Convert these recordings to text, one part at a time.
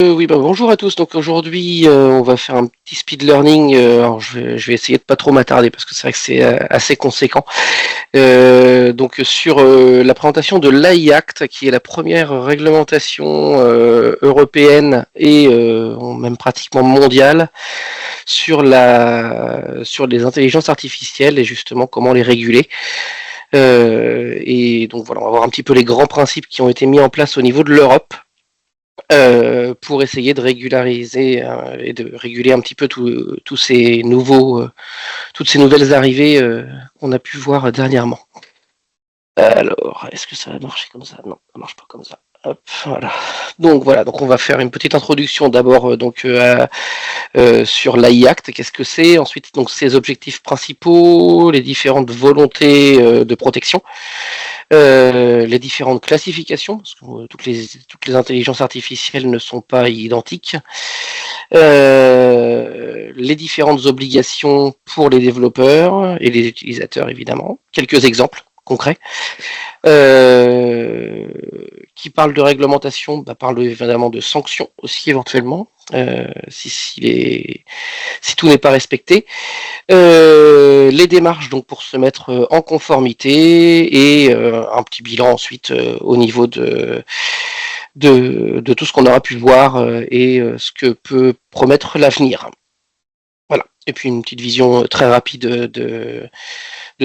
Oui, bah, bonjour à tous. Donc aujourd'hui, on va faire un petit speed learning. Alors je vais essayer de pas trop m'attarder parce que c'est vrai que c'est assez conséquent. Donc sur la présentation de l'AI Act, qui est la première réglementation européenne et même pratiquement mondiale sur les intelligences artificielles et justement comment les réguler. Et donc voilà, on va voir un petit peu les grands principes qui ont été mis en place au niveau de l'Europe pour essayer de régulariser et de réguler un petit peu tous ces toutes ces nouvelles arrivées qu'on a pu voir dernièrement. Alors, est-ce que ça va marcher comme ça? Non, ça marche pas comme ça. Hop, voilà. Donc on va faire une petite introduction d'abord sur l'AI Act, qu'est-ce que c'est, ensuite donc ses objectifs principaux, les différentes volontés de protection, les différentes classifications, parce que toutes les intelligences artificielles ne sont pas identiques, les différentes obligations pour les développeurs et les utilisateurs évidemment, quelques exemples concrets. Euh, qui parle de réglementation, parle évidemment de sanctions aussi éventuellement, si tout n'est pas respecté. Les démarches donc pour se mettre en conformité et un petit bilan ensuite au niveau de tout ce qu'on aura pu voir et ce que peut promettre l'avenir. Voilà. Et puis une petite vision très rapide de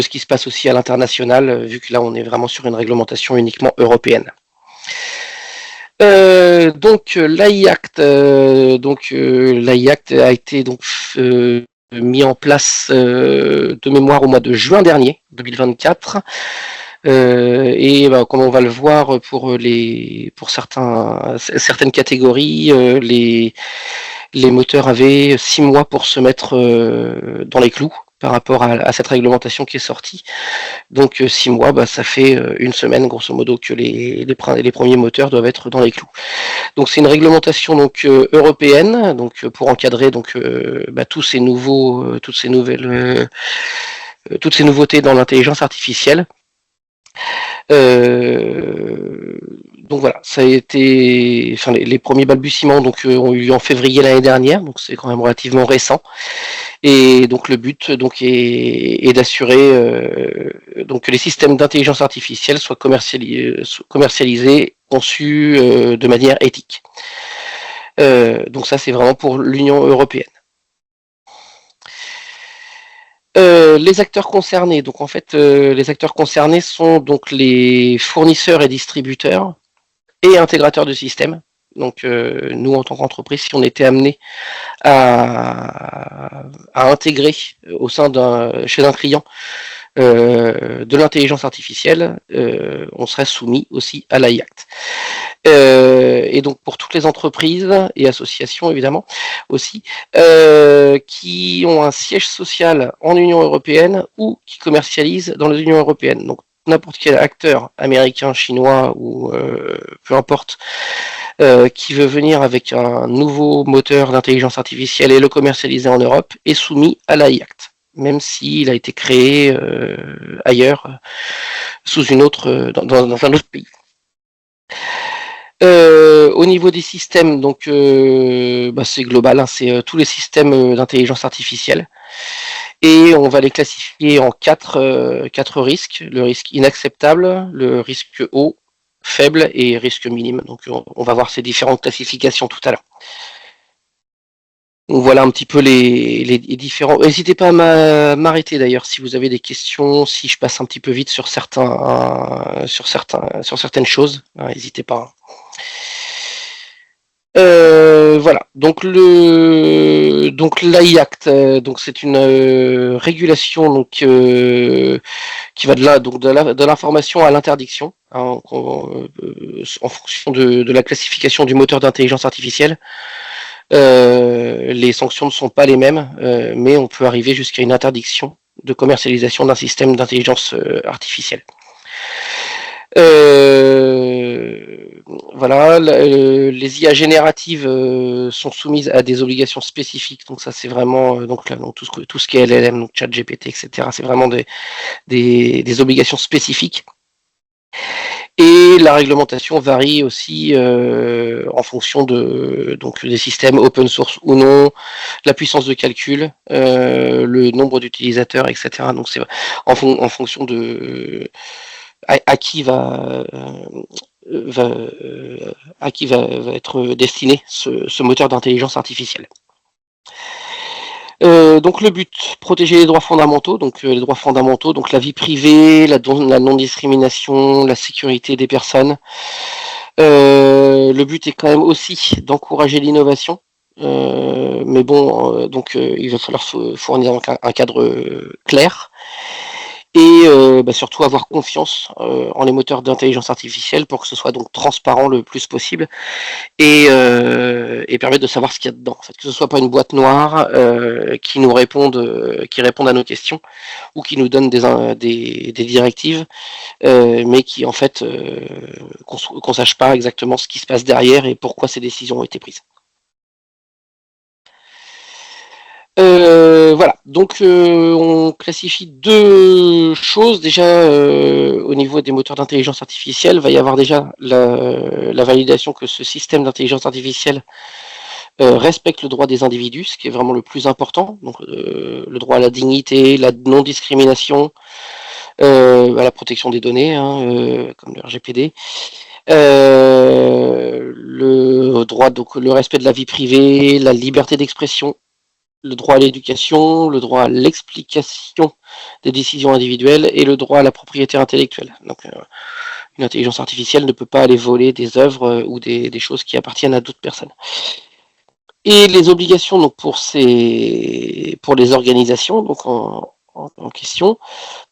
ce qui se passe aussi à l'international, vu que là on est vraiment sur une réglementation uniquement européenne. Donc l'AI Act, l'AI Act a été donc mis en place de mémoire au mois de juin dernier, 2024. Et comme on va le voir pour certaines catégories, les moteurs avaient 6 mois pour se mettre dans les clous par rapport à cette réglementation qui est sortie. Donc 6 mois, ça fait une semaine grosso modo que les premiers moteurs doivent être dans les clous. Donc c'est une réglementation donc européenne, donc pour encadrer donc tous ces toutes ces nouveautés dans l'intelligence artificielle. Donc voilà, ça a été, enfin les premiers balbutiements donc ont eu lieu en février l'année dernière, donc c'est quand même relativement récent. Et donc le but donc est d'assurer donc que les systèmes d'intelligence artificielle soient commercialisés, conçus de manière éthique. Donc ça c'est vraiment pour l'Union européenne. Les acteurs concernés, donc en fait, les acteurs concernés sont donc les fournisseurs et distributeurs et intégrateurs de systèmes. Donc nous, en tant qu'entreprise, si on était amené à intégrer chez un client de l'intelligence artificielle, on serait soumis aussi à l'AI Act. Et donc pour toutes les entreprises et associations évidemment aussi, qui ont un siège social en Union européenne ou qui commercialisent dans l'Union européenne. Donc n'importe quel acteur américain, chinois ou peu importe, qui veut venir avec un nouveau moteur d'intelligence artificielle et le commercialiser en Europe est soumis à l'AI Act, même s'il a été créé ailleurs, sous une autre, dans un autre pays. Au niveau des systèmes, donc c'est global, hein, c'est tous les systèmes d'intelligence artificielle. Et on va les classifier en quatre risques. Le risque inacceptable, le risque haut, faible et risque minime. Donc on va voir ces différentes classifications tout à l'heure. Donc voilà un petit peu les différents. N'hésitez pas à m'arrêter d'ailleurs si vous avez des questions, si je passe un petit peu vite sur certaines choses. N'hésitez pas. Voilà. Donc l'AI Act, donc c'est une régulation donc qui va de l'information à l'interdiction, hein, en fonction de la classification du moteur d'intelligence artificielle. Les sanctions ne sont pas les mêmes, mais on peut arriver jusqu'à une interdiction de commercialisation d'un système d'intelligence artificielle. Voilà, les IA génératives sont soumises à des obligations spécifiques, donc ça c'est vraiment donc tout ce qui est LLM, donc ChatGPT, etc. C'est vraiment des obligations spécifiques. Et la réglementation varie aussi en fonction donc des systèmes open source ou non, la puissance de calcul, le nombre d'utilisateurs, etc. Donc c'est en fonction de à qui va être destiné ce moteur d'intelligence artificielle. Donc le but, protéger les droits fondamentaux, donc les droits fondamentaux, donc la vie privée, la non-discrimination, la sécurité des personnes. Le but est quand même aussi d'encourager l'innovation. Mais bon, donc il va falloir fournir un cadre clair et surtout avoir confiance en les moteurs d'intelligence artificielle pour que ce soit donc transparent le plus possible et permettre de savoir ce qu'il y a dedans. En fait, que ce soit pas une boîte noire qui nous qui répondent à nos questions ou qui nous donne des directives, mais qui en fait qu'on sache pas exactement ce qui se passe derrière et pourquoi ces décisions ont été prises. Voilà, donc on classifie deux choses. Déjà, au niveau des moteurs d'intelligence artificielle, il va y avoir déjà la validation que ce système d'intelligence artificielle respecte le droit des individus, ce qui est vraiment le plus important. Donc le droit à la dignité, la non-discrimination, à la protection des données, comme le RGPD. Le droit, donc le respect de la vie privée, la liberté d'expression, le droit à l'éducation, le droit à l'explication des décisions individuelles et le droit à la propriété intellectuelle. Donc, une intelligence artificielle ne peut pas aller voler des œuvres ou des choses qui appartiennent à d'autres personnes. Et les obligations donc pour les organisations donc en question,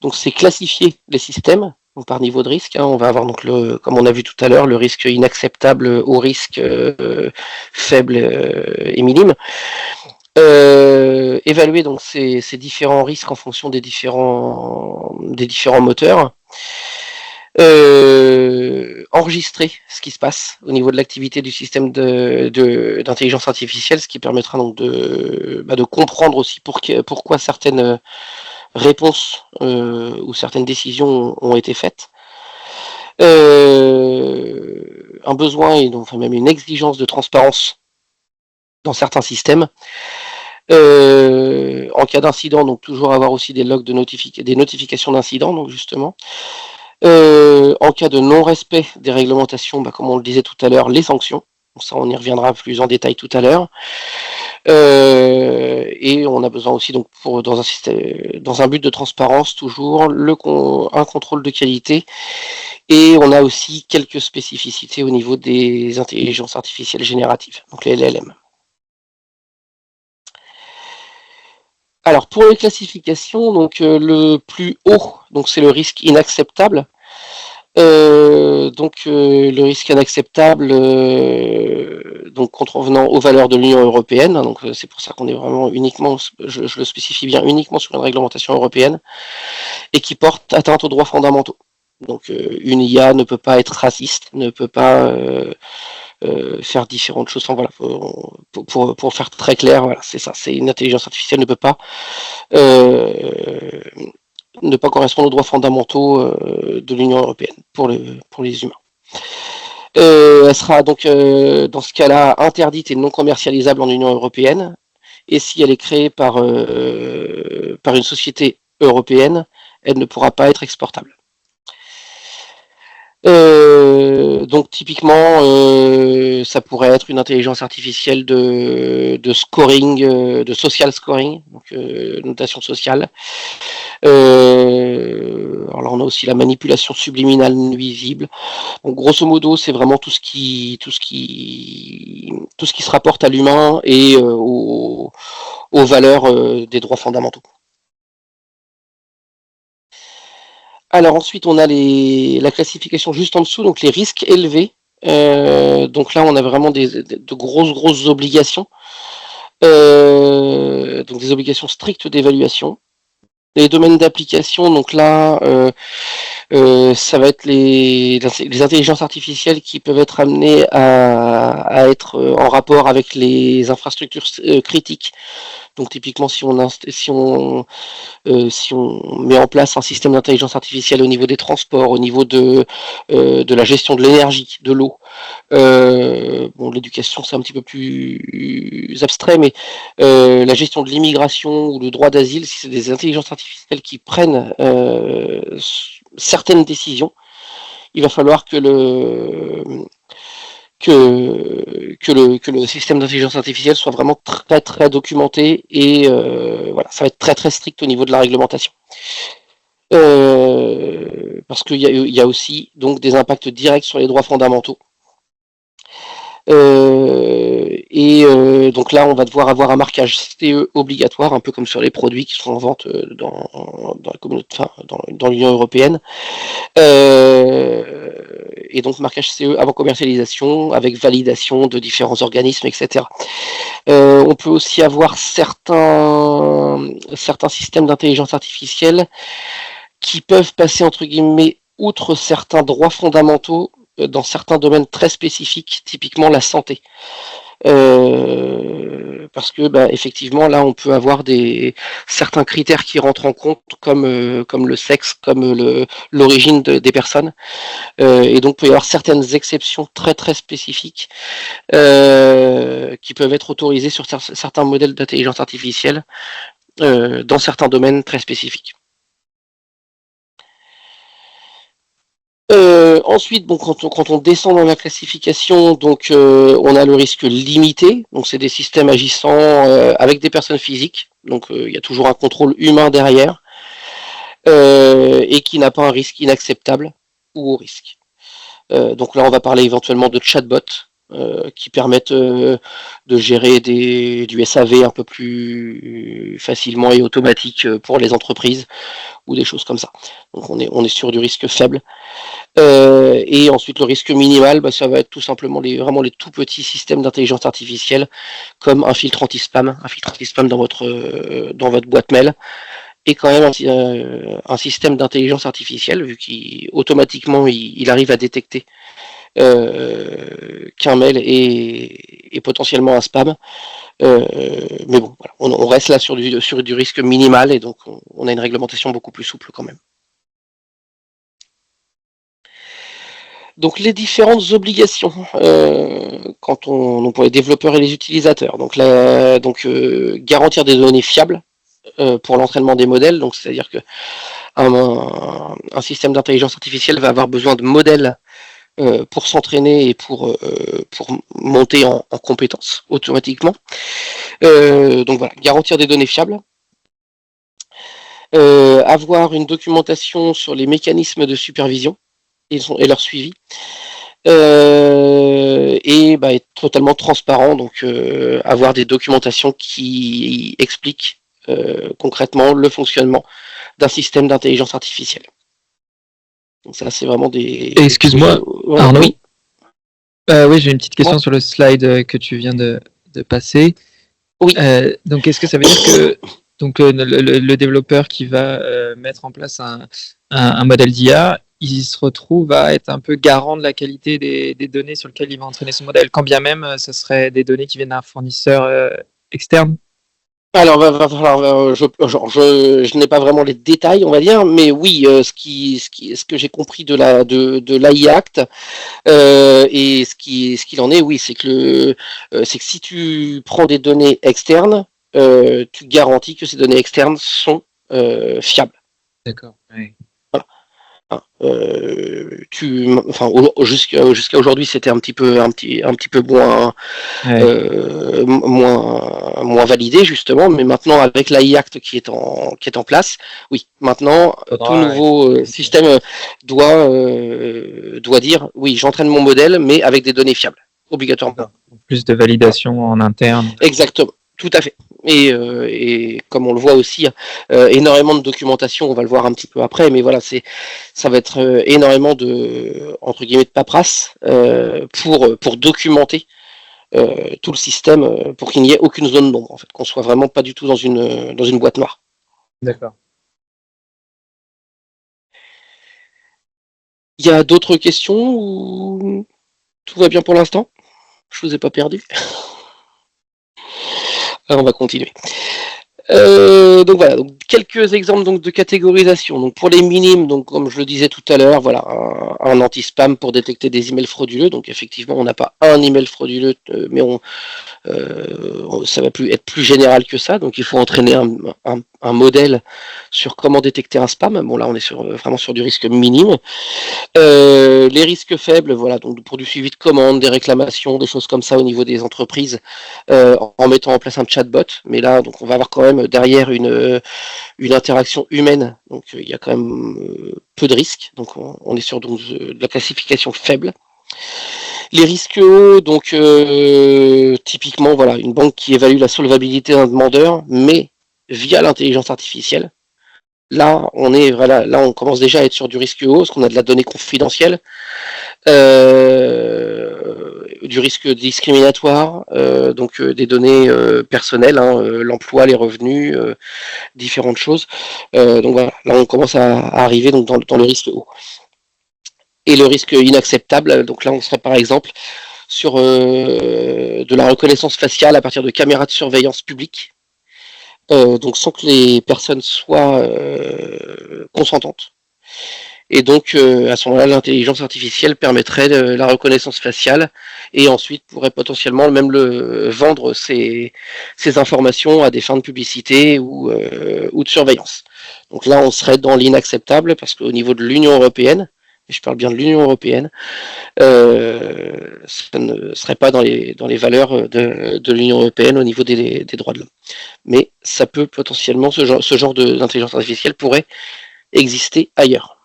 donc c'est classifier les systèmes donc par niveau de risque. On va avoir donc comme on a vu tout à l'heure, le risque inacceptable au risque faible et minime. Évaluer donc ces différents risques en fonction des différents moteurs. Enregistrer ce qui se passe au niveau de l'activité du système d'intelligence artificielle, ce qui permettra donc de comprendre aussi pourquoi certaines réponses ou certaines décisions ont été faites. Un besoin et donc même une exigence de transparence dans certains systèmes. En cas d'incident, donc toujours avoir aussi des logs des notifications d'incidents, donc justement. En cas de non-respect des réglementations, comme on le disait tout à l'heure, les sanctions. Ça, on y reviendra plus en détail tout à l'heure. Et on a besoin aussi, donc, dans un but de transparence, toujours un contrôle de qualité. Et on a aussi quelques spécificités au niveau des intelligences artificielles génératives, donc les LLM. Alors pour les classifications, donc le plus haut, donc c'est le risque inacceptable. Le risque inacceptable, donc contrevenant aux valeurs de l'Union européenne. Donc c'est pour ça qu'on est vraiment uniquement, je le spécifie bien, uniquement sur une réglementation européenne et qui porte atteinte aux droits fondamentaux. Donc une IA ne peut pas être raciste, ne peut pas faire différentes choses. Enfin, voilà, pour faire très clair, voilà, c'est ça. C'est une intelligence artificielle ne peut pas ne pas correspondre aux droits fondamentaux de l'Union européenne pour les humains. Elle sera donc dans ce cas-là interdite et non commercialisable en Union européenne. Et si elle est créée par une société européenne, elle ne pourra pas être exportable. Donc typiquement, ça pourrait être une intelligence artificielle de scoring, de social scoring, donc notation sociale. Alors là, on a aussi la manipulation subliminale nuisible. Donc grosso modo, c'est vraiment tout ce qui se rapporte à l'humain et aux valeurs des droits fondamentaux. Alors ensuite, on a la classification juste en dessous, donc les risques élevés. Donc là, on a vraiment de grosses obligations. Donc des obligations strictes d'évaluation. Les domaines d'application, donc là, Ça va être les intelligences artificielles qui peuvent être amenées à être en rapport avec les infrastructures critiques. Donc typiquement, si on met en place un système d'intelligence artificielle au niveau des transports, au niveau de la gestion de l'énergie, de l'eau, bon, l'éducation c'est un petit peu plus abstrait, mais la gestion de l'immigration ou le droit d'asile, si c'est des intelligences artificielles qui prennent certaines décisions, il va falloir que le système d'intelligence artificielle soit vraiment très très documenté et voilà, ça va être très très strict au niveau de la réglementation. Parce qu'il y a aussi donc des impacts directs sur les droits fondamentaux. Donc là, on va devoir avoir un marquage CE obligatoire, un peu comme sur les produits qui sont en vente dans la communauté, enfin, dans l'Union européenne. Et donc marquage CE avant commercialisation, avec validation de différents organismes, etc. On peut aussi avoir certains systèmes d'intelligence artificielle qui peuvent passer entre guillemets outre certains droits fondamentaux dans certains domaines très spécifiques, typiquement la santé. Parce que effectivement là on peut avoir certains critères qui rentrent en compte comme le sexe, comme l'origine des personnes, et donc il peut y avoir certaines exceptions très très spécifiques qui peuvent être autorisées sur certains modèles d'intelligence artificielle dans certains domaines très spécifiques. Ensuite, bon, quand on descend dans la classification, donc on a le risque limité. Donc c'est des systèmes agissant avec des personnes physiques. Donc il y a toujours un contrôle humain derrière et qui n'a pas un risque inacceptable ou au risque. Donc là, on va parler éventuellement de chatbots qui permettent de gérer du SAV un peu plus facilement et automatique pour les entreprises ou des choses comme ça. Donc on est sur du risque faible. Et ensuite le risque minimal, ça va être tout simplement vraiment les tout petits systèmes d'intelligence artificielle comme un filtre anti-spam, dans votre boîte mail, et quand même un système d'intelligence artificielle vu qu'automatiquement il arrive à détecter qu'un mail est potentiellement un spam. Mais bon, voilà, on reste là sur du risque minimal et donc on a une réglementation beaucoup plus souple quand même. Donc les différentes obligations pour les développeurs et les utilisateurs. Donc garantir des données fiables pour l'entraînement des modèles. Donc c'est-à-dire que un système d'intelligence artificielle va avoir besoin de modèles pour s'entraîner et pour monter en compétences automatiquement. Donc voilà, garantir des données fiables. Avoir une documentation sur les mécanismes de supervision et leur suivi. Et être totalement transparent, donc avoir des documentations qui expliquent concrètement le fonctionnement d'un système d'intelligence artificielle. Donc ça, c'est vraiment des... Excuse-moi, Arnaud. Oui, oui, j'ai une petite question sur le slide que tu viens de passer. Oui. Donc, est-ce que ça veut dire que donc, le développeur qui va mettre en place un modèle d'IA, il se retrouve à être un peu garant de la qualité des données sur lesquelles il va entraîner ce modèle, quand bien même ce serait des données qui viennent d'un fournisseur externe? Alors, va falloir, je n'ai pas vraiment les détails, on va dire, mais oui, ce que j'ai compris de l'AI Act et ce qu'il en est, oui, c'est que si tu prends des données externes, tu garantis que ces données externes sont fiables. D'accord. Oui. Jusqu'à aujourd'hui, c'était un petit peu moins moins validé justement, mais maintenant avec l'AI Act qui est en place, oui, maintenant tout nouveau système doit dire oui, j'entraîne mon modèle, mais avec des données fiables, obligatoirement. Plus de validation en interne. Exactement. Tout à fait. Et comme on le voit aussi, énormément de documentation, on va le voir un petit peu après, mais voilà, ça va être énormément de, entre guillemets, de paperasse pour documenter tout le système, pour qu'il n'y ait aucune zone d'ombre, en fait, qu'on soit vraiment pas du tout dans une boîte noire. D'accord. Il y a d'autres questions ou tout va bien pour l'instant? Je vous ai pas perdu? Alors on va continuer. Donc voilà, donc quelques exemples donc de catégorisation. Donc pour les minimes, donc comme je le disais tout à l'heure, voilà, un anti-spam pour détecter des emails frauduleux. Donc effectivement, on n'a pas un email frauduleux, mais ça va être plus général que ça. Donc il faut entraîner un modèle sur comment détecter un spam. Bon là, on est vraiment sur du risque minime. Les risques faibles, voilà, donc pour du suivi de commandes, des réclamations, des choses comme ça au niveau des entreprises, en mettant en place un chatbot. Mais là, donc on va avoir quand même derrière une interaction humaine. Donc il y a quand même peu de risques. Donc on est sur donc, de la classification faible. Les risques hauts, donc typiquement, voilà, une banque qui évalue la solvabilité d'un demandeur, mais via l'intelligence artificielle. Là, là, on commence déjà à être sur du risque haut, parce qu'on a de la donnée confidentielle, du risque discriminatoire, donc des données personnelles, hein, l'emploi, les revenus, différentes choses. Donc voilà, là on commence à arriver donc dans le risque haut. Et le risque inacceptable, donc là on serait par exemple sur de la reconnaissance faciale à partir de caméras de surveillance publique, donc sans que les personnes soient consentantes. Et donc, à ce moment-là, l'intelligence artificielle permettrait la reconnaissance faciale et ensuite pourrait potentiellement même vendre ces informations à des fins de publicité ou de surveillance. Donc là, on serait dans l'inacceptable parce qu'au niveau de l'Union européenne, et je parle bien de l'Union européenne, ça ne serait pas dans les valeurs de l'Union européenne au niveau des droits de l'homme. Mais ça peut potentiellement, ce genre d'intelligence artificielle pourrait exister ailleurs.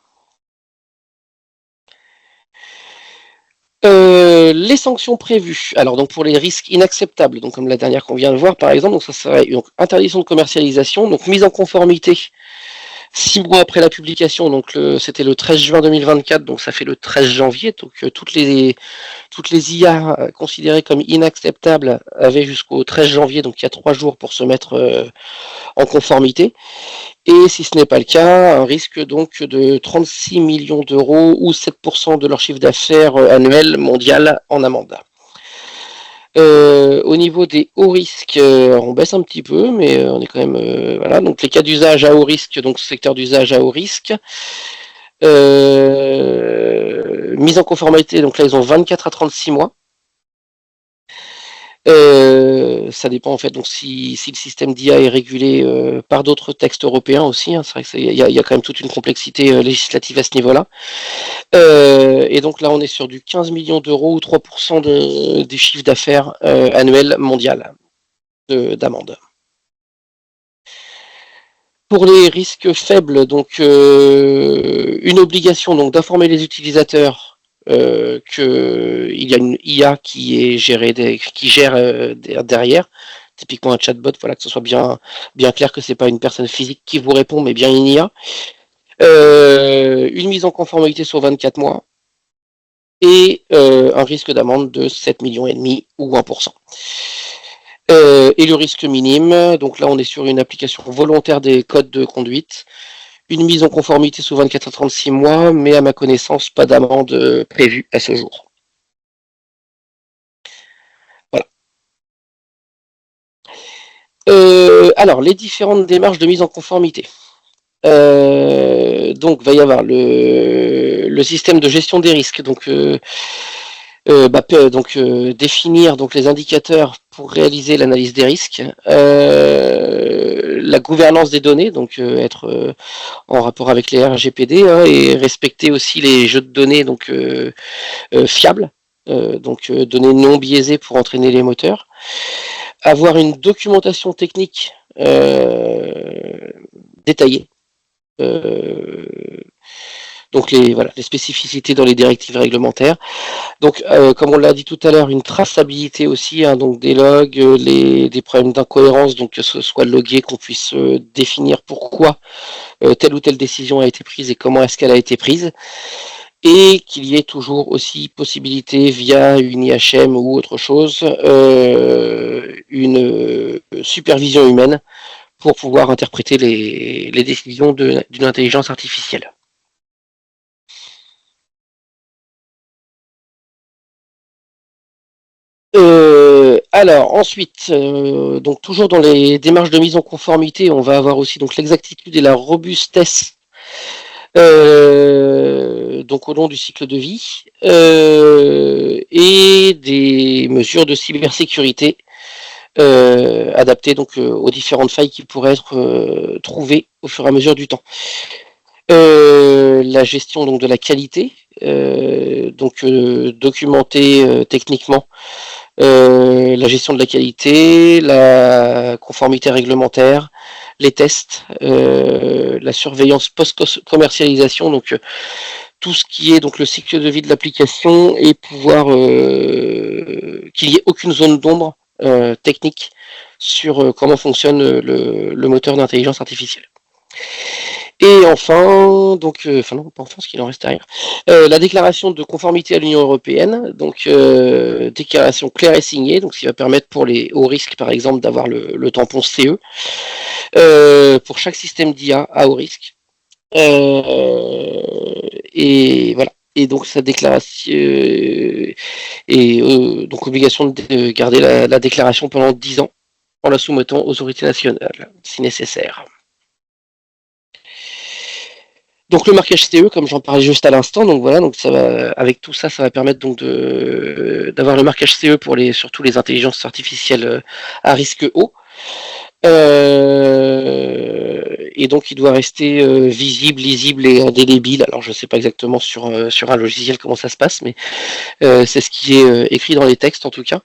Les sanctions prévues. Alors donc pour les risques inacceptables, donc comme la dernière qu'on vient de voir par exemple, donc ça serait une interdiction de commercialisation, donc mise en conformité 6 mois après la publication, donc c'était le 13 juin 2024, donc ça fait le 13 janvier, donc toutes les IA considérées comme inacceptables avaient jusqu'au 13 janvier, donc il y a 3 jours pour se mettre en conformité. Et si ce n'est pas le cas, un risque donc de 36 millions d'euros ou 7% de leur chiffre d'affaires annuel mondial en amende. Au niveau des hauts risques, on baisse un petit peu, mais on est quand même voilà. Donc les cas d'usage à haut risque, donc secteur d'usage à haut risque. Mise en conformité, donc là ils ont 24 à 36 mois. Ça dépend en fait donc si le système d'IA est régulé par d'autres textes européens aussi, hein. C'est vrai qu'il y a quand même toute une complexité législative à ce niveau-là. Et donc là on est sur du 15 millions d'euros ou 3% du chiffre d'affaires annuel mondial d'amende. Pour les risques faibles, donc une obligation donc d'informer les utilisateurs qu'il y a une IA qui est qui gère derrière, typiquement un chatbot, voilà, que ce soit bien clair que c'est pas une personne physique qui vous répond, mais bien une IA. Une mise en conformité sur 24 mois et un risque d'amende de 7,5 millions ou 1%. Et le risque minime, donc là on est sur une application volontaire des codes de conduite, une mise en conformité sous 24 à 36 mois, mais à ma connaissance, pas d'amende prévue à ce jour. Voilà. Alors, les différentes démarches de mise en conformité. Donc, il va y avoir le système de gestion des risques. Donc, définir donc les indicateurs pour réaliser l'analyse des risques, la gouvernance des données, donc être en rapport avec les RGPD, hein, et respecter aussi les jeux de données donc fiables, donc données non biaisées pour entraîner les moteurs, avoir une documentation technique détaillée. Donc les spécificités dans les directives réglementaires. Donc comme on l'a dit tout à l'heure, une traçabilité aussi, hein, donc des logs, des problèmes d'incohérence, donc que ce soit logué, qu'on puisse définir pourquoi telle ou telle décision a été prise et comment est-ce qu'elle a été prise, et qu'il y ait toujours aussi possibilité via une IHM ou autre chose, une supervision humaine pour pouvoir interpréter les décisions d'une intelligence artificielle. Alors ensuite, donc toujours dans les démarches de mise en conformité, on va avoir aussi donc l'exactitude et la robustesse donc au long du cycle de vie et des mesures de cybersécurité adaptées donc aux différentes failles qui pourraient être trouvées au fur et à mesure du temps. La gestion donc de la qualité, donc documentée techniquement, la gestion de la qualité, la conformité réglementaire, les tests, la surveillance post-commercialisation, donc tout ce qui est donc le cycle de vie de l'application et pouvoir qu'il n'y ait aucune zone d'ombre technique sur comment fonctionne le moteur d'intelligence artificielle. Et enfin, donc, enfin non, pas enfin, parce qu'il en reste derrière, la déclaration de conformité à l'Union européenne, donc déclaration claire et signée, donc ce qui va permettre pour les hauts risques, par exemple, d'avoir le tampon CE, pour chaque système d'IA à haut risque. Et voilà. Et donc sa déclaration et donc obligation de garder la déclaration pendant 10 ans en la soumettant aux autorités nationales, si nécessaire. Donc le marquage CE, comme j'en parlais juste à l'instant, donc voilà, donc ça va, avec tout ça, ça va permettre donc d'avoir le marquage CE pour surtout les intelligences artificielles à risque haut. Et donc il doit rester visible, lisible et indélébile. Alors je ne sais pas exactement sur un logiciel comment ça se passe, mais c'est ce qui est écrit dans les textes en tout cas.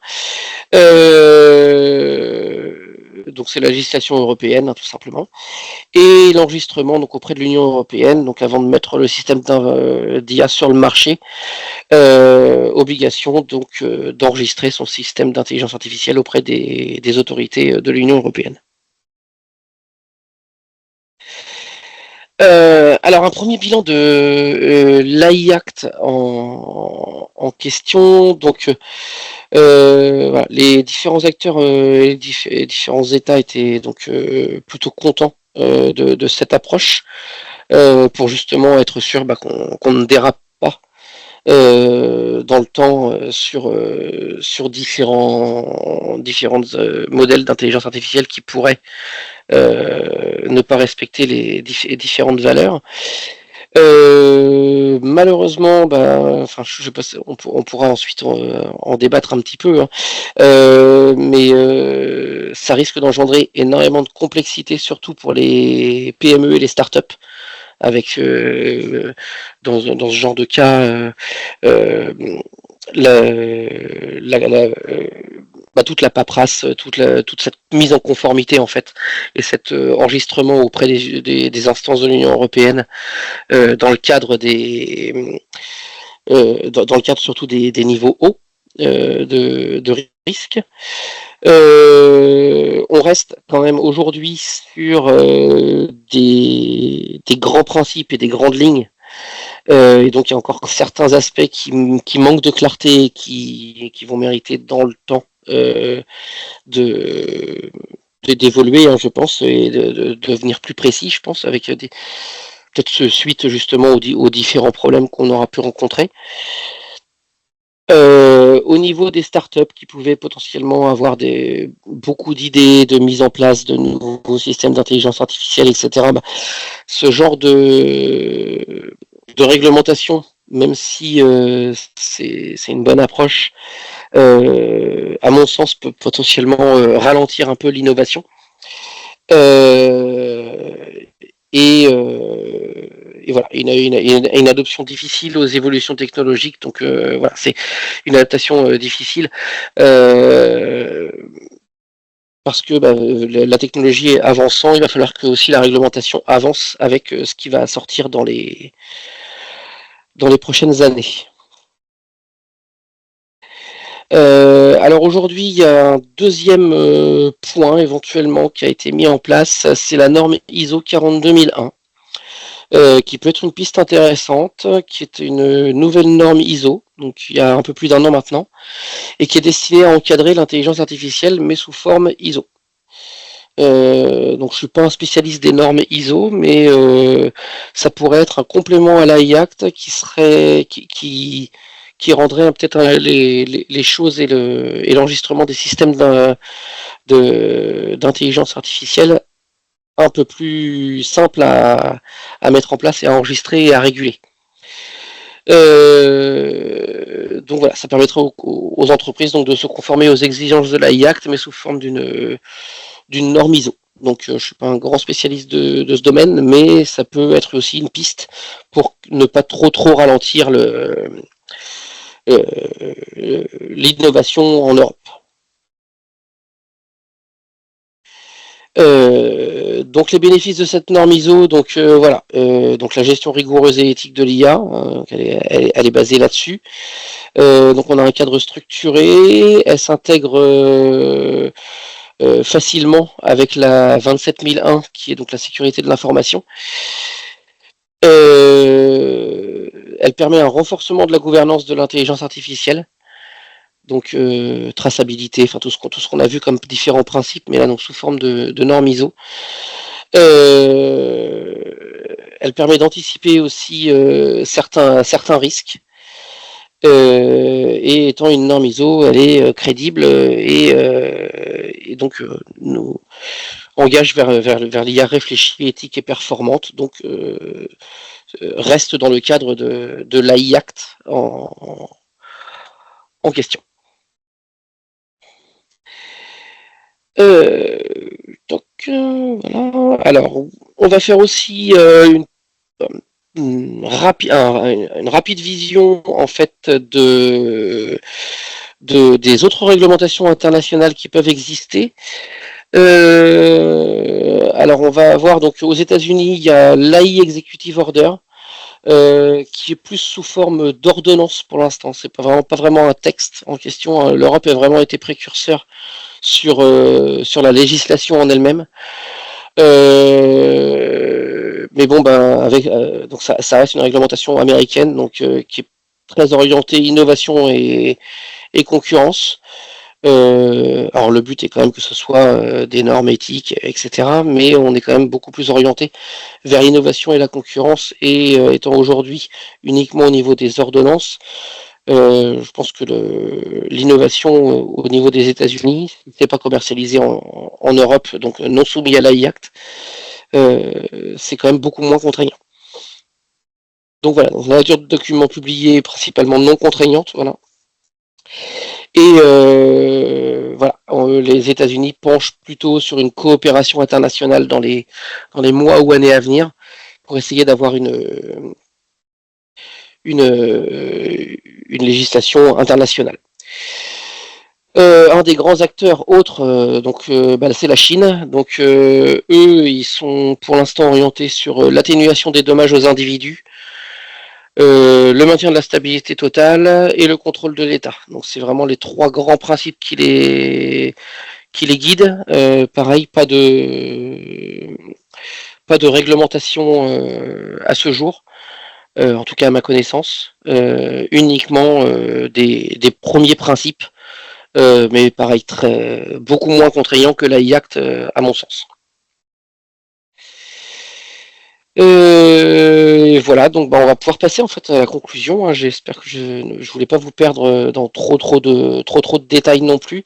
Donc c'est la législation européenne, hein, tout simplement. Et l'enregistrement donc auprès de l'Union européenne, donc avant de mettre le système d'IA sur le marché, obligation donc d'enregistrer son système d'intelligence artificielle auprès des autorités de l'Union européenne. Alors un premier bilan de l'AI Act en question, donc voilà, les différents acteurs et les différents États étaient donc plutôt contents de cette approche pour justement être sûr qu'on ne dérape pas dans le temps sur différents modèles d'intelligence artificielle qui pourraient ne pas respecter les différentes valeurs. Malheureusement, enfin, je sais pas, on pourra ensuite en débattre un petit peu, hein. Mais ça risque d'engendrer énormément de complexité, surtout pour les PME et les startups, avec dans ce genre de cas toute la paperasse, toute cette mise en conformité en fait, et cet enregistrement auprès des instances de l'Union européenne dans le cadre dans le cadre surtout des niveaux hauts de risque. On reste quand même aujourd'hui sur des grands principes et des grandes lignes. Et donc il y a encore certains aspects qui manquent de clarté et qui vont mériter dans le temps d'évoluer, hein, je pense, et de devenir plus précis, je pense, avec peut-être suite justement aux différents problèmes qu'on aura pu rencontrer. Au niveau des startups qui pouvaient potentiellement avoir beaucoup d'idées de mise en place de nouveaux systèmes d'intelligence artificielle, etc., ce genre de réglementation, même si c'est une bonne approche, à mon sens, peut potentiellement ralentir un peu l'innovation. Et voilà, une adoption difficile aux évolutions technologiques, donc voilà, c'est une adaptation difficile parce que la technologie avançant, il va falloir que aussi la réglementation avance avec ce qui va sortir dans les prochaines années. Alors aujourd'hui, il y a un deuxième point éventuellement qui a été mis en place, c'est la norme ISO 42001, qui peut être une piste intéressante, qui est une nouvelle norme ISO, donc il y a un peu plus d'un an maintenant, et qui est destinée à encadrer l'intelligence artificielle, mais sous forme ISO. Donc je suis pas un spécialiste des normes ISO, mais ça pourrait être un complément à l'AI Act qui qui rendrait peut-être les choses et l'enregistrement des systèmes d'intelligence artificielle un peu plus simple à mettre en place et à enregistrer et à réguler. Donc voilà, ça permettrait aux entreprises donc de se conformer aux exigences de l'AI Act, mais sous forme d'une norme ISO. Donc je ne suis pas un grand spécialiste de ce domaine, mais ça peut être aussi une piste pour ne pas trop ralentir l'innovation en Europe. Donc les bénéfices de cette norme ISO, donc voilà, donc la gestion rigoureuse et éthique de l'IA, elle est basée là-dessus. Donc on a un cadre structuré, elle s'intègre facilement avec la 27001 qui est donc la sécurité de l'information. Elle permet un renforcement de la gouvernance de l'intelligence artificielle. Donc traçabilité, enfin tout ce qu'on a vu comme différents principes, mais là donc sous forme de normes ISO. Elle permet d'anticiper aussi certains risques. Et étant une norme ISO, elle est crédible et donc nous engage vers l'IA réfléchie, éthique et performante. Donc reste dans le cadre de l'AI Act en question. Donc voilà. Alors, on va faire aussi une rapide vision en fait des autres réglementations internationales qui peuvent exister. Alors, on va avoir donc aux États-Unis, il y a l'AI Executive Order. Qui est plus sous forme d'ordonnance pour l'instant. C'est pas vraiment un texte en question. L'Europe a vraiment été précurseur sur la législation en elle-même. Mais bon, donc ça reste une réglementation américaine, donc qui est très orientée innovation et concurrence. Alors le but est quand même que ce soit des normes éthiques, etc. Mais on est quand même beaucoup plus orienté vers l'innovation et la concurrence. Et étant aujourd'hui uniquement au niveau des ordonnances, je pense que l'innovation au niveau des États-Unis, si c'est pas commercialisé en Europe, donc non soumis à l'AI Act, c'est quand même beaucoup moins contraignant. Donc voilà, donc la nature de documents publiés est principalement non contraignante, voilà. Et voilà, les États-Unis penchent plutôt sur une coopération internationale dans les mois ou années à venir pour essayer d'avoir une législation internationale. Un des grands acteurs autres, c'est la Chine. Donc eux, ils sont pour l'instant orientés sur l'atténuation des dommages aux individus, le maintien de la stabilité totale et le contrôle de l'État. Donc c'est vraiment les trois grands principes qui les guident. Pareil, pas de réglementation à ce jour, en tout cas à ma connaissance, uniquement des premiers principes, mais pareil, beaucoup moins contraignant que l'AI Act à mon sens. Voilà, donc on va pouvoir passer en fait à la conclusion. Hein. J'espère que je voulais pas vous perdre dans trop de détails non plus.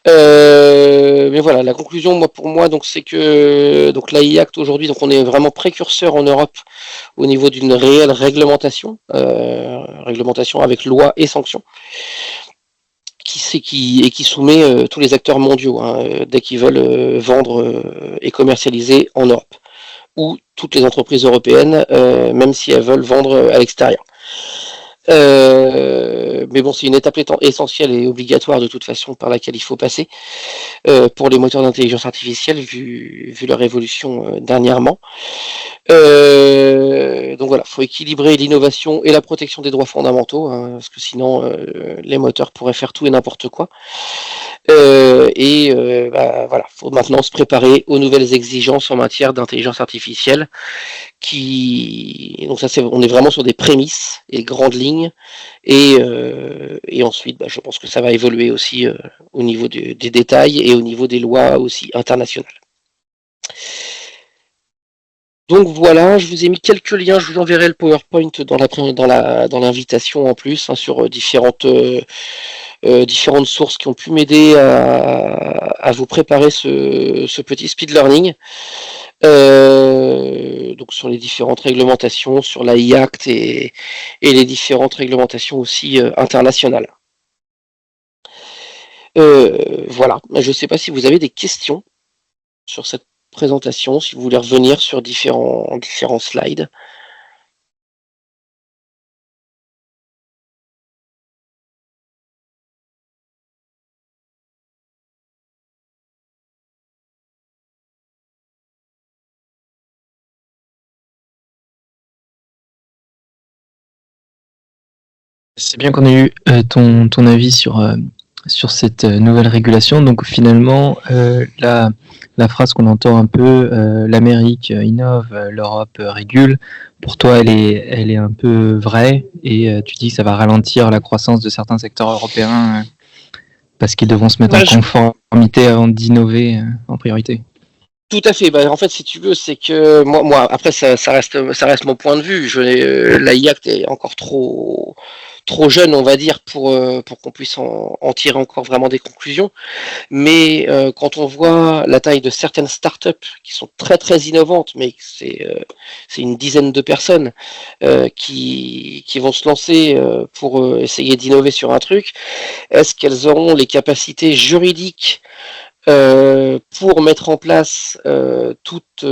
Mais voilà, la conclusion, pour moi, donc c'est que donc l'AI Act aujourd'hui, donc on est vraiment précurseur en Europe au niveau d'une réelle réglementation, réglementation avec loi et sanctions, qui soumet tous les acteurs mondiaux hein, dès qu'ils veulent vendre et commercialiser en Europe, ou toutes les entreprises européennes, même si elles veulent vendre à l'extérieur. Mais bon, c'est une étape essentielle et obligatoire de toute façon par laquelle il faut passer pour les moteurs d'intelligence artificielle vu leur évolution dernièrement. Donc voilà, il faut équilibrer l'innovation et la protection des droits fondamentaux, hein, parce que sinon les moteurs pourraient faire tout et n'importe quoi. Voilà, faut maintenant se préparer aux nouvelles exigences en matière d'intelligence artificielle. Donc ça, on est vraiment sur des prémices et grandes lignes, et ensuite, je pense que ça va évoluer aussi au niveau des détails et au niveau des lois aussi internationales. Donc voilà, je vous ai mis quelques liens, je vous enverrai le PowerPoint dans l'invitation en plus, hein, sur différentes sources qui ont pu m'aider à vous préparer ce petit speed learning. Donc sur les différentes réglementations, sur la IACT et les différentes réglementations aussi internationales. Voilà, je ne sais pas si vous avez des questions sur cette présentation, si vous voulez revenir sur différents slides. C'est bien qu'on ait eu ton avis sur cette nouvelle régulation. Donc finalement, la phrase qu'on entend un peu, l'Amérique innove, l'Europe régule, pour toi, elle est un peu vraie, et tu dis que ça va ralentir la croissance de certains secteurs européens parce qu'ils devront se mettre en conformité avant d'innover en priorité. Tout à fait. En fait, si tu veux, c'est que moi, après, ça reste mon point de vue. La IACT est encore trop jeune, on va dire, pour qu'on puisse en tirer encore vraiment des conclusions. Mais quand on voit la taille de certaines startups qui sont très très innovantes, mais c'est une dizaine de personnes qui vont se lancer pour essayer d'innover sur un truc, est-ce qu'elles auront les capacités juridiques pour mettre en place toute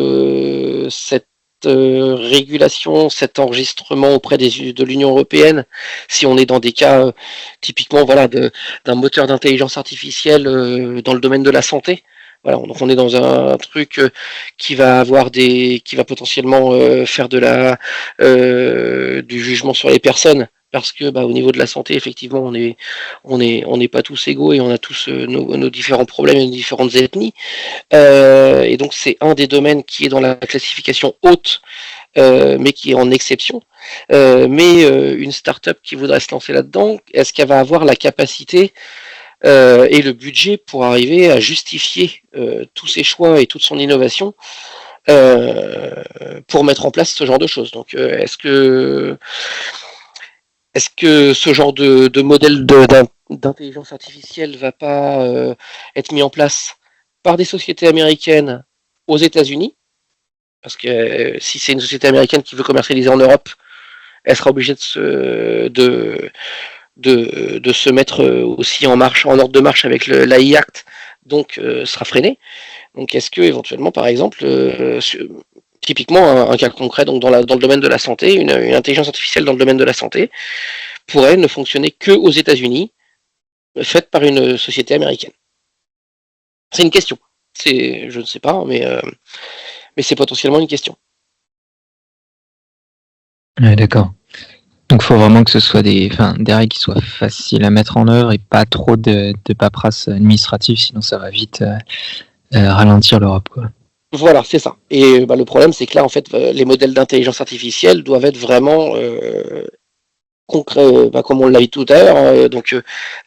cette régulation, cet enregistrement auprès de l'Union européenne, si on est dans des cas typiquement d'un moteur d'intelligence artificielle dans le domaine de la santé. Voilà, donc on est dans un truc qui va potentiellement faire du jugement sur les personnes, parce que au niveau de la santé, effectivement, on n'est pas tous égaux et on a tous nos différents problèmes et nos différentes ethnies. Et donc c'est un des domaines qui est dans la classification haute, mais qui est en exception. Mais une start-up qui voudrait se lancer là-dedans, est-ce qu'elle va avoir la capacité et le budget pour arriver à justifier tous ses choix et toute son innovation pour mettre en place ce genre de choses? Donc est-ce que ce genre de modèle d'intelligence artificielle va pas être mis en place par des sociétés américaines aux États-Unis? Parce que si c'est une société américaine qui veut commercialiser en Europe, elle sera obligée de se mettre aussi en ordre de marche avec l'AI-Act, donc sera freinée. Donc est-ce que éventuellement, par exemple, typiquement un cas concret, donc dans le domaine de la santé, une intelligence artificielle dans le domaine de la santé pourrait ne fonctionner que aux États-Unis, faite par une société américaine? C'est une question. Je ne sais pas, mais c'est potentiellement une question. Ouais, d'accord. Donc il faut vraiment que ce soit des règles qui soient faciles à mettre en œuvre et pas trop de paperasse administrative, sinon ça va vite ralentir l'Europe, quoi. Voilà, c'est ça. Et le problème, c'est que là, en fait, les modèles d'intelligence artificielle doivent être vraiment concret, comme on l'a dit tout à l'heure, donc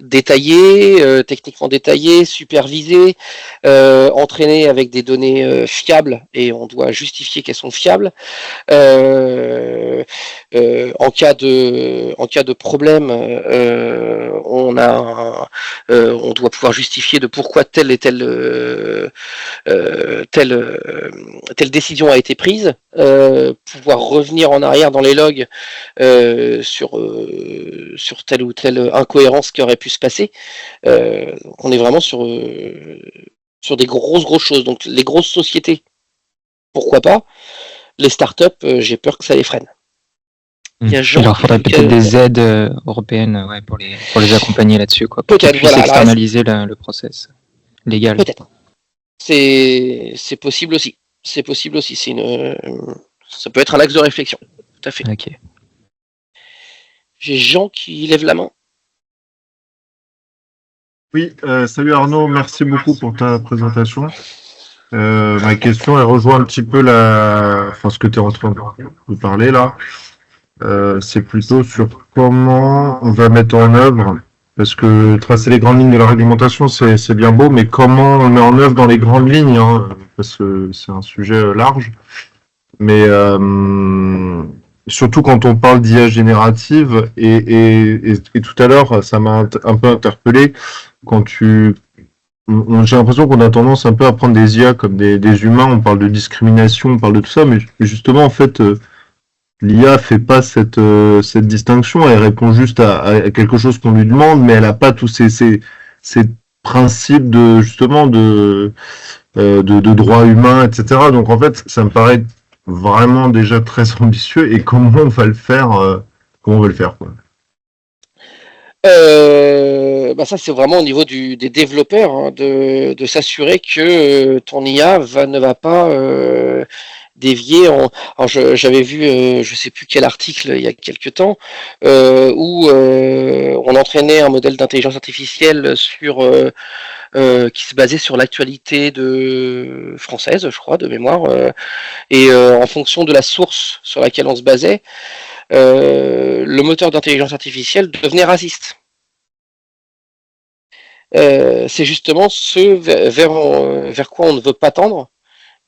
détaillé, techniquement détaillé, supervisé, entraîné avec des données fiables, et on doit justifier qu'elles sont fiables. En cas de problème, on doit pouvoir justifier de pourquoi telle décision a été prise, pouvoir revenir en arrière dans les logs sur telle ou telle incohérence qui aurait pu se passer. On est vraiment sur des grosses choses. Donc les grosses sociétés, pourquoi pas. Les startups, j'ai peur que ça les freine. Il leur faudrait peut-être des aides européennes pour les accompagner là-dessus, quoi, pour qu'ils puissent externaliser le process légal. Peut-être. C'est possible aussi. Ça peut être un axe de réflexion. Tout à fait. Ok. J'ai Jean qui lève la main. Oui, salut Arnaud, merci beaucoup pour ta présentation. Ma question, elle rejoint un petit peu ce que tu es en train de parler là. C'est plutôt sur comment on va mettre en œuvre, parce que tracer les grandes lignes de la réglementation, c'est bien beau, mais comment on met en œuvre dans les grandes lignes, parce que c'est un sujet large. mais surtout quand on parle d'IA générative, et tout à l'heure, ça m'a un peu interpellé quand j'ai l'impression qu'on a tendance un peu à prendre des IA comme des humains, on parle de discrimination, on parle de tout ça, mais justement, en fait, l'IA fait pas cette distinction, elle répond juste à quelque chose qu'on lui demande, mais elle a pas tous ces principes justement de droits humains, etc. Donc en fait, ça me paraît vraiment déjà très ambitieux. Et comment on va le faire, quoi. Bah ça, c'est vraiment au niveau des développeurs, hein, de s'assurer que ton IA ne va pas dévier. Alors j'avais vu, je sais plus quel article il y a quelques temps, où on entraînait un modèle d'intelligence artificielle qui se basait sur l'actualité française, je crois, de mémoire, et en fonction de la source sur laquelle on se basait, le moteur d'intelligence artificielle devenait raciste. C'est justement ce vers quoi on ne veut pas tendre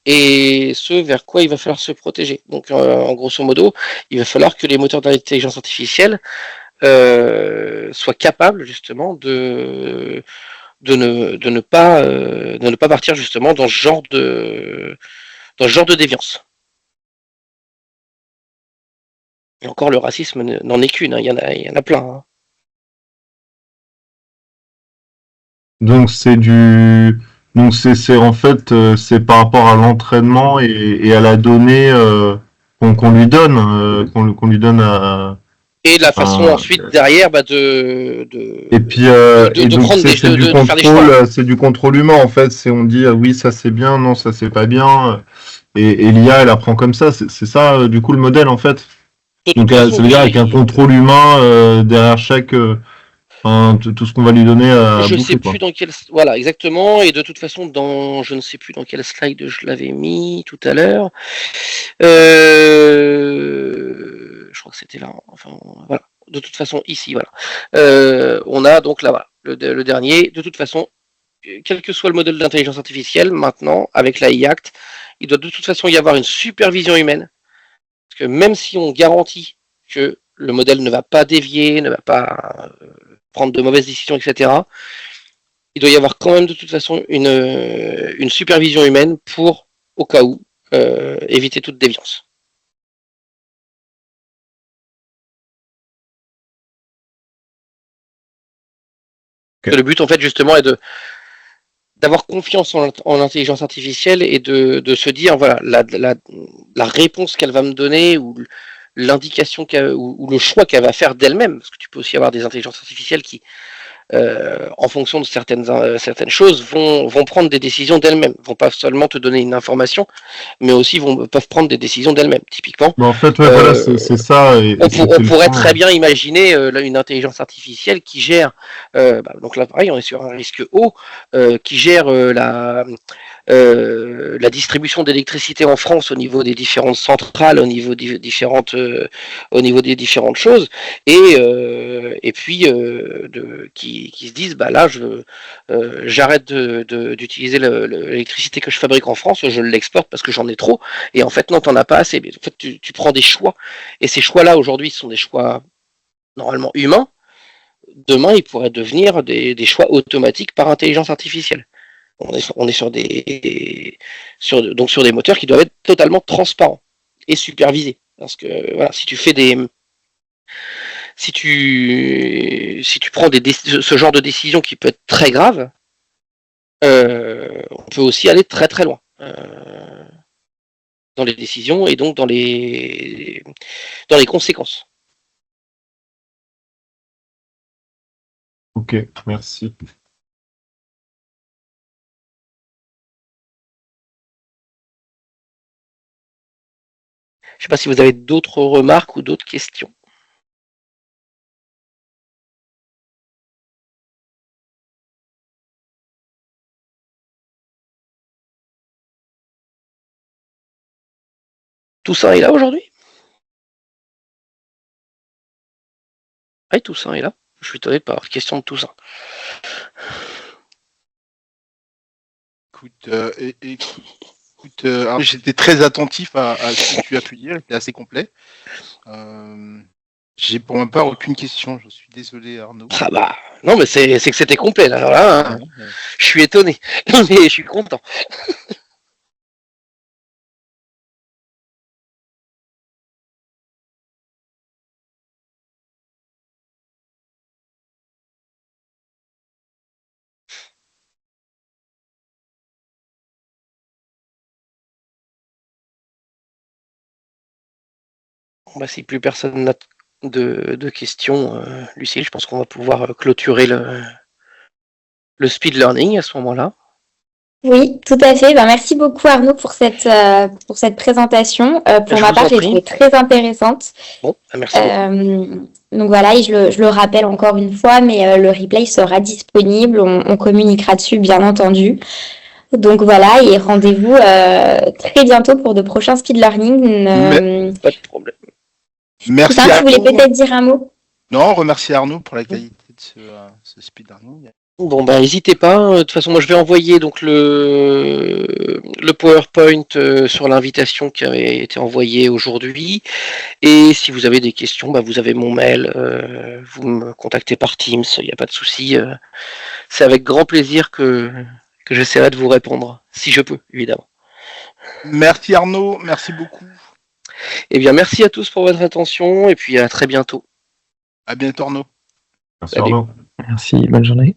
et ce vers quoi il va falloir se protéger. Donc, en grosso modo, il va falloir que les moteurs d'intelligence artificielle soient capables justement de ne pas partir justement dans ce genre de déviance. Et encore, le racisme n'en est qu'une, hein, il y en a plein. Hein. Donc c'est en fait c'est par rapport à l'entraînement et à la donnée qu'on lui donne qu'on lui donne Et la façon à- ensuite derrière et puis et de donc prendre c'est du de faire des choix. contrôle, c'est du contrôle humain en fait. C'est on dit oui, ça c'est bien, non, ça c'est pas bien, et l'IA elle apprend comme ça. C'est ça du coup le modèle en fait. De toute Donc façon, ça veut dire avec un oui. contrôle humain derrière chaque enfin, tout ce qu'on va lui donner à Je sais bouffer, plus quoi. dans quel. Voilà, exactement. Et de toute façon, je ne sais plus dans quel slide je l'avais mis tout à l'heure. Je crois que c'était là. Enfin, voilà. De toute façon, ici, voilà. On a donc là, voilà, le dernier. De toute façon, quel que soit le modèle d'intelligence artificielle, maintenant, avec la IACT, il doit de toute façon y avoir une supervision humaine. Parce que même si on garantit que le modèle ne va pas dévier, ne va pas prendre de mauvaises décisions, etc., il doit y avoir quand même de toute façon une supervision humaine pour, au cas où, éviter toute déviance. Ok. Le but, en fait, justement, est d'avoir confiance en l'intelligence artificielle et de se dire, voilà, la réponse qu'elle va me donner ou l'indication ou le choix qu'elle va faire d'elle-même, parce que tu peux aussi avoir des intelligences artificielles qui, en fonction de certaines choses, vont prendre des décisions d'elles-mêmes, vont pas seulement te donner une information, mais aussi peuvent prendre des décisions d'elles-mêmes. Typiquement, Mais en fait, ouais, voilà, c'est ça, et on c'était le pourrait point. très bien imaginer une intelligence artificielle qui gère, donc là pareil, on est sur un risque haut, qui gère la distribution d'électricité en France au niveau des différentes centrales, au niveau des différentes choses, et puis qui se disent, bah là, j'arrête d'utiliser l'électricité que je fabrique en France, je l'exporte parce que j'en ai trop, et en fait non, t'en as pas assez. Mais en fait, tu prends des choix, et ces choix-là aujourd'hui sont des choix normalement humains. Demain, ils pourraient devenir des choix automatiques par intelligence artificielle. On est sur des moteurs qui doivent être totalement transparents et supervisés. Parce que voilà, si tu prends ce genre de décision qui peut être très grave, on peut aussi aller très très loin dans les décisions et donc dans les conséquences. Ok, merci. Je ne sais pas si vous avez d'autres remarques ou d'autres questions. Toussaint est là aujourd'hui? Ah, Toussaint est là. Je suis étonné par question de Toussaint. Écoute, Écoute, alors, j'étais très attentif à ce que tu as pu dire, c'était assez complet. J'ai pour ma part aucune question, je suis désolé Arnaud. Ah bah, non, mais c'est que c'était complet, là. Alors là, hein, je suis étonné, mais je suis content. Bah, si plus personne n'a de questions, Lucille, je pense qu'on va pouvoir clôturer le speed learning à ce moment-là. Oui, tout à fait. Ben, merci beaucoup Arnaud pour cette présentation. Pour Je ma vous part, en je l'ai prie. trouvée très intéressante. Bon, merci beaucoup. Donc voilà, et je le rappelle encore une fois, mais le replay sera disponible. On communiquera dessus, bien entendu. Donc voilà, et rendez-vous très bientôt pour de prochains speed learning. Pas de problème. Merci Putain, tu voulais Arnaud. peut-être dire un mot? Non, remercie Arnaud pour la qualité de ce speed learning. Bon, bah, n'hésitez pas. De toute façon, moi, je vais envoyer donc le PowerPoint sur l'invitation qui avait été envoyée aujourd'hui. Et si vous avez des questions, bah, vous avez mon mail. Vous me contactez par Teams. Il n'y a pas de souci. C'est avec grand plaisir que j'essaierai de vous répondre, si je peux, évidemment. Merci Arnaud, merci beaucoup. Eh bien, merci à tous pour votre attention et puis à très bientôt. À bientôt Arnaud. Merci Salut. Arnaud. Merci, bonne journée.